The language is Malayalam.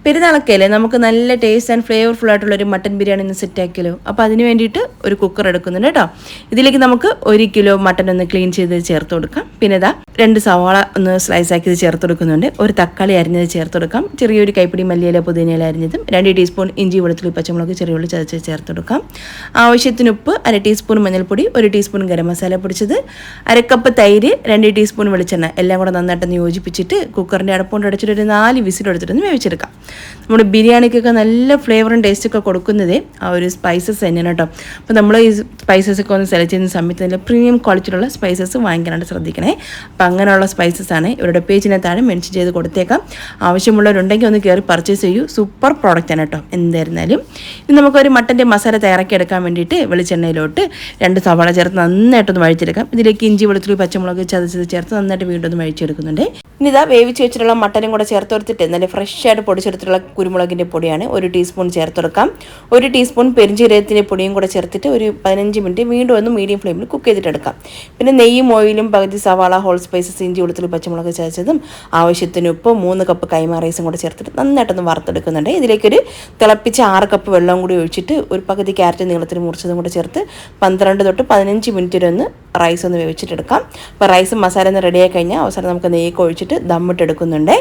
പെരുന്നാളൊക്കെയല്ലേ നമുക്ക് നല്ല ടേസ്റ്റ് ആൻഡ് ഫ്ലേവർഫുൾ ആയിട്ടുള്ള ഒരു മട്ടൻ ബിരിയാണി ഒന്ന് സെറ്റാക്കിയല്ലോ. അപ്പോൾ അതിന് വേണ്ടിയിട്ട് ഒരു കുക്കർ എടുക്കുന്നുണ്ട് കേട്ടോ. ഇതിലേക്ക് നമുക്ക് 1 കിലോ മട്ടൻ ഒന്ന് ക്ലീൻ ചെയ്ത് ചേർത്ത് കൊടുക്കാം. പിന്നെ ഇതാ 2 സവാള ഒന്ന് സ്ലൈസ് ആക്കിയത് ചേർത്ത് കൊടുക്കുന്നുണ്ട്. ഒരു തക്കാളി അരിഞ്ഞത് ചേർത്ത് കൊടുക്കാം. ചെറിയൊരു കൈപ്പിടി മല്ലിയില പുതിനയില അരിഞ്ഞതും 2 ടീസ്പൂൺ ഇഞ്ചി വെളുത്തുള്ളി പച്ചമുളക് ചെറിയുള്ളി ചതച്ച് ചേർത്ത് കൊടുക്കാം. ആവശ്യത്തിന് ഉപ്പ്, 1 ടീസ്പൂൺ മഞ്ഞൾപ്പൊടി, 1 ടീസ്പൂൺ ഗരം മസാല പൊടിച്ചത്, 1 കപ്പ് തൈര്, 2 ടീസ്പൂൺ വെളിച്ചെണ്ണ എല്ലാം കൂടെ നന്നായിട്ടൊന്ന് യോജിപ്പിച്ചിട്ട് കുക്കറിൻ്റെ അടപ്പുകൊണ്ട് അടച്ചിട്ട് ഒരു 4 വിസിൽ എടുത്തിട്ടൊന്ന് വേവിച്ചെടുക്കാം. നമ്മുടെ ബിരിയാണിക്കൊക്കെ നല്ല ഫ്ലേവറും ടേസ്റ്റൊക്കെ കൊടുക്കുന്നതേ ആ ഒരു സ്പൈസസ് തന്നെയാണ് കേട്ടോ. അപ്പോൾ നമ്മൾ ഈ സ്പൈസസ് ഒക്കെ ഒന്ന് സെലക്ട് ചെയ്യുന്ന സമയത്ത് നല്ല പ്രീമിയം ക്വാളിറ്റിയിലുള്ള സ്പൈസസ് വാങ്ങിക്കാനായിട്ട് ശ്രദ്ധിക്കണേ. അപ്പോൾ അങ്ങനെയുള്ള സ്പൈസസ് ആണ് ഇവരുടെ പേജിനെ താഴെ മെൻഷൻ ചെയ്ത് കൊടുത്തേക്കാം. ആവശ്യമുള്ളവരുണ്ടെങ്കിൽ ഒന്ന് കയറി പർച്ചേസ് ചെയ്യൂ. സൂപ്പർ പ്രോഡക്റ്റാണ് കേട്ടോ. എന്തായിരുന്നാലും ഇനി നമുക്കൊരു മട്ടൻ്റെ മസാല തയ്യാറാക്കി എടുക്കാൻ വേണ്ടിയിട്ട് വെളിച്ചെണ്ണയിലോട്ട് 2 സവാള ചേർത്ത് നന്നായിട്ടൊന്ന് വഴിച്ചെടുക്കാം. ഇതിലേക്ക് ഇഞ്ചി വെളുത്തുള്ളി പച്ചമുളക് ചതച്ചത് ചേർത്ത് നന്നായിട്ട് വീണ്ടും ഒന്ന് വഴിച്ചെടുക്കുന്നുണ്ട്. ഇനി ഇതാ വേവിച്ച് വെച്ചിട്ടുള്ള മട്ടനും കൂടെ ചേർത്ത് കൊടുത്തിട്ട് നല്ല ഫ്രഷ് ആയിട്ട് പൊടിച്ചെടുത്തിട്ടുള്ള കുരുമുളകിൻ്റെ പൊടിയാണ് 1 ടീസ്പൂൺ ചേർത്ത് കൊടുക്കാം. 1 ടീസ്പൂൺ പെരിഞ്ജീരകത്തിൻ്റെ പൊടിയും കൂടെ ചേർത്തിട്ട് ഒരു 15 മിനിറ്റ് വീണ്ടും ഒന്ന് മീഡിയം ഫ്ലെയിമിൽ കുക്ക് ചെയ്തിട്ടെടുക്കാം. പിന്നെ നെയ്യും ഓയിലും പകുതി സവാള ഹോൾ സ്പൈസസ് ഇഞ്ചി വെളുത്തുള്ളി പച്ചമുളക് ചതച്ചതും ആവശ്യത്തിന് ഉപ്പ് 3 കപ്പ് കൈമ റൈസും കൂടെ ചേർത്തിട്ട് നന്നായിട്ടൊന്ന് വറുത്തെടുക്കുന്നുണ്ട്. ഇതിലേക്കൊരു തിളപ്പിച്ച 6 കപ്പ് വെള്ളം കൂടി ഒഴിച്ചിട്ട് ഒരു പകുതി ക്യാരറ്റ് നീളത്തിൽ മുറിച്ചതും കൂടെ ചേർത്ത് 12 തൊട്ട് 15 മിനിറ്റ് വരെ ഒന്ന് റൈസ് ഒന്ന് വേവിച്ചിട്ടെടുക്കാം. അപ്പോൾ റൈസും മസാല ഒന്ന് റെഡിയായി കഴിഞ്ഞാൽ അവസാനം നമുക്ക് നെയ്യൊക്കെ ഒഴിച്ചിട്ട് ദമ്മിട്ടെടുക്കുന്നുണ്ട്.